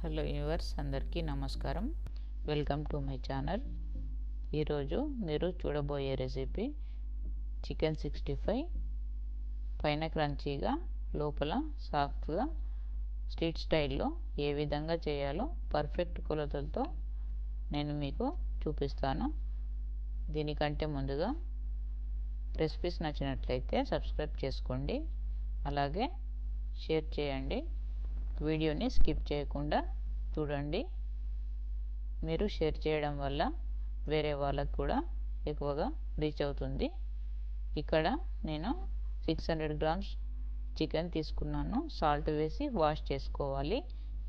Hello yours, అందరికీ నమస్కారం. Welcome to my channel. ఈరోజు మీరు చూడబోయే రెసిపీ చికెన్ 65. పైన క్రంచీగా, లోపల సాఫ్ట్గా, స్ట్రీట్ స్టైల్లో ఏ విధంగా చేయాలో పర్ఫెక్ట్ కొలతలతో నేను మీకు చూపిస్తాను. దీనికంటే ముందుగా రెసిపీస్ నచ్చినట్లయితే సబ్స్క్రైబ్ చేసుకోండి, అలాగే షేర్ చేయండి. వీడియోని స్కిప్ చేయకుండా చూడండి. మీరు షేర్ చేయడం వల్ల వేరే వాళ్ళకు కూడా ఎక్కువగా రీచ్ అవుతుంది. ఇక్కడ నేను 600 గ్రామ్స్ చికెన్ తీసుకున్నాను. సాల్ట్ వేసి వాష్ చేసుకోవాలి.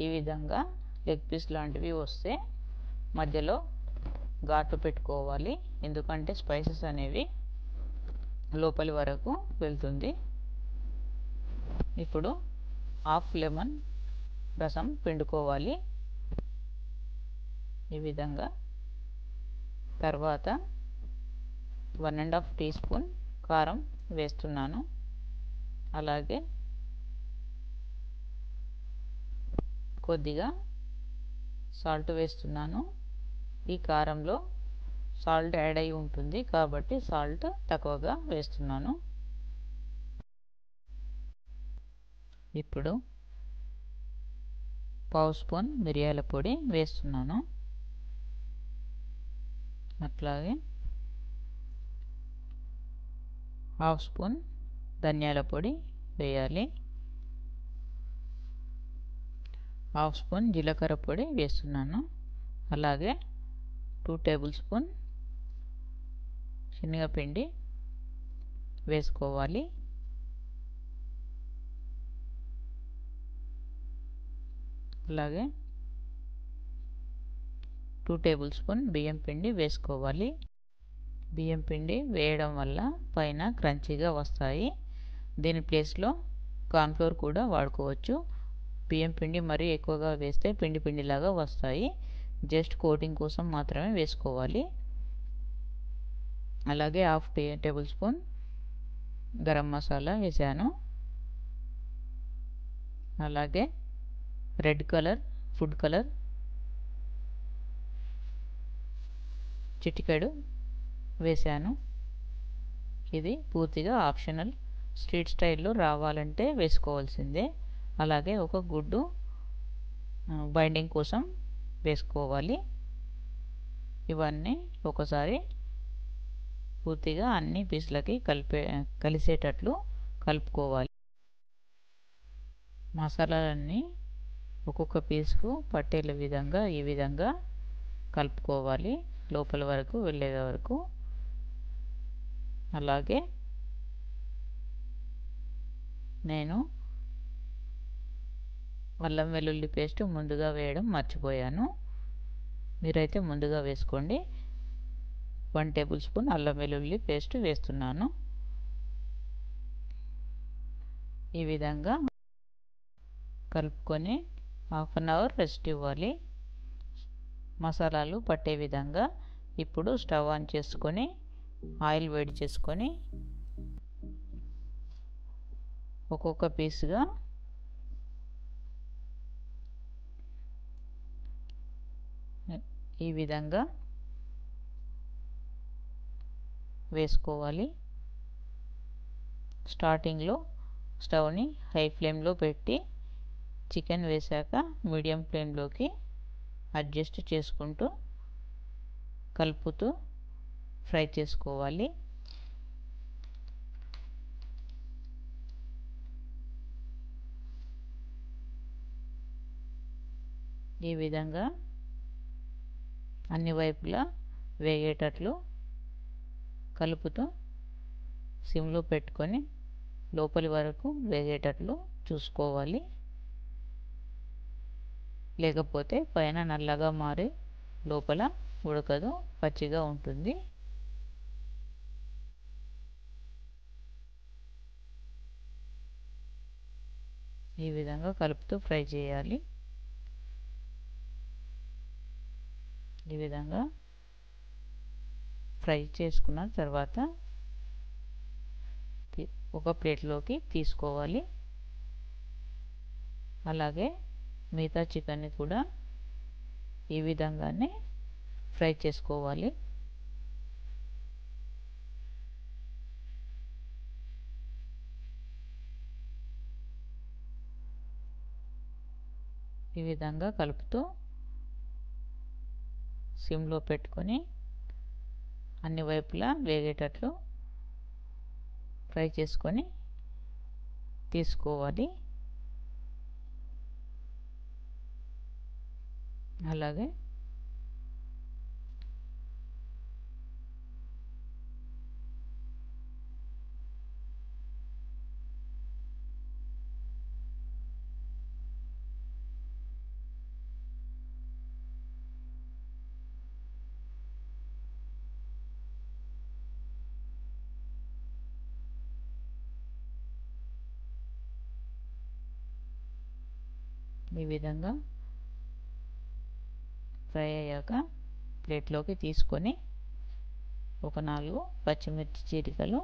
ఈ విధంగా లెగ్ పీస్ లాంటివి వస్తే మధ్యలో ఘాట్లు పెట్టుకోవాలి, ఎందుకంటే స్పైసెస్ అనేవి లోపలి వరకు వెళ్తుంది. ఇప్పుడు హాఫ్ లెమన్ రసం పిండుకోవాలి ఈ విధంగా. తర్వాత 1.5 టీ స్పూన్ కారం వేస్తున్నాను, అలాగే కొద్దిగా సాల్ట్ వేస్తున్నాను. ఈ కారంలో సాల్ట్ యాడ్ అయి ఉంటుంది కాబట్టి సాల్ట్ తక్కువగా వేస్తున్నాను. ఇప్పుడు పావు స్పూన్ మిరియాల పొడి వేస్తున్నాను, అట్లాగే హాఫ్ స్పూన్ ధనియాల పొడి వేయాలి, హాఫ్ స్పూన్ జీలకర్ర పొడి వేస్తున్నాను, అలాగే 2 టేబుల్ స్పూన్ శనగపిండి వేసుకోవాలి. అలాగే 2 టేబుల్ స్పూన్ బియ్యం పిండి వేసుకోవాలి. బియ్యం పిండి వేయడం వల్ల పైన క్రంచీగా వస్తాయి. దీని ప్లేస్లో కార్న్ఫ్లోర్ కూడా వాడుకోవచ్చు. బియ్యం పిండి మరీ ఎక్కువగా వేస్తే పిండి పిండిలాగా వస్తాయి. జస్ట్ కోటింగ్ కోసం మాత్రమే వేసుకోవాలి. అలాగే half table spoon garam masala వేసాను, అలాగే రెడ్ కలర్ ఫుడ్ కలర్ చిటికెడు వేసాను. ఇది పూర్తిగా ఆప్షనల్, స్ట్రీట్ స్టైల్లో రావాలంటే వేసుకోవాల్సిందే. అలాగే ఒక గుడ్డు బైండింగ్ కోసం వేసుకోవాలి. ఇవన్నీ ఒకసారి పూర్తిగా అన్ని పీసులకి కలిసేటట్లు కలుపుకోవాలి. మసాలాలన్నీ ఒక్కొక్క పీస్కు పట్టే విధంగా ఈ విధంగా కలుపుకోవాలి, లోపల వరకు వెళ్ళే వరకు. అలాగే నేను అల్లం వెల్లుల్లి పేస్ట్ ముందుగా వేయడం మర్చిపోయాను, మీరైతే ముందుగా వేసుకోండి. 1 టేబుల్ స్పూన్ అల్లం వెల్లుల్లి పేస్ట్ వేస్తున్నాను. ఈ విధంగా కలుపుకొని హాఫ్ అన్ అవర్ రెస్ట్ ఇవ్వాలి, మసాలాలు పట్టే విధంగా. ఇప్పుడు స్టవ్ ఆన్ చేసుకొని ఆయిల్ వేడి చేసుకొని ఒక్కొక్క పీస్గా ఈ విధంగా వేసుకోవాలి. స్టార్టింగ్లో స్టవ్ని హై ఫ్లేమ్లో పెట్టి చికెన్ వేశాక మీడియం ఫ్లేమ్లోకి అడ్జస్ట్ చేసుకుంటూ కలుపుతూ ఫ్రై చేసుకోవాలి. ఈ విధంగా అన్ని వైపులా వేగేటట్లు కలుపుతూ సిమ్లో పెట్టుకొని లోపలి వరకు వేగేటట్లు చూసుకోవాలి, లేకపోతే పైన నల్లగా మారి లోపల ఉడకదు, పచ్చిగా ఉంటుంది. ఈ విధంగా కలుపుతూ ఫ్రై చేయాలి. ఈ విధంగా ఫ్రై చేసుకున్న తర్వాత ఒక ప్లేట్లోకి తీసుకోవాలి. అలాగే మిగతా చికెన్ని కూడా ఈ విధంగానే ఫ్రై చేసుకోవాలి. ఈ విధంగా కలుపుతూ సిమ్లో పెట్టుకొని అన్ని వైపులా వేగేటట్లు ఫ్రై చేసుకొని తీసుకోవాలి. అలాగే ఈ విధంగా ఫ్రై అయ్యాక ప్లేట్లోకి తీసుకొని ఒక 4 పచ్చిమిర్చి చీలికలు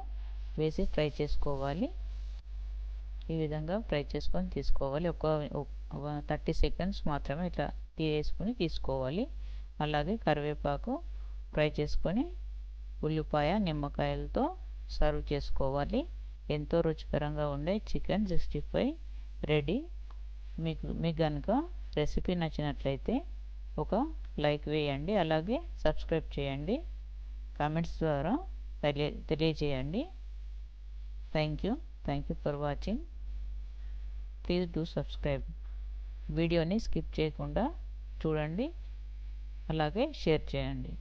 వేసి ఫ్రై చేసుకోవాలి. ఈ విధంగా ఫ్రై చేసుకొని తీసుకోవాలి. ఒక 30 సెకండ్స్ మాత్రమే ఇట్లా వేసుకొని తీసుకోవాలి. అలాగే కరివేపాకు ఫ్రై చేసుకొని ఉల్లిపాయ నిమ్మకాయలతో సర్వ్ చేసుకోవాలి. ఎంతో రుచికరంగా ఉండే చికెన్ 65 రెడీ. మీకు కనుక రెసిపీ నచ్చినట్లయితే ఒక లైక్ వేయండి. అలాగే సబ్స్క్రైబ్ చేయండి. కామెంట్స్ ద్వారా తెలియజేయండి. Thank you for watching. Please do subscribe. వీడియోని స్కిప్ చేయకుండా చూడండి. అలాగే షేర్ చేయండి.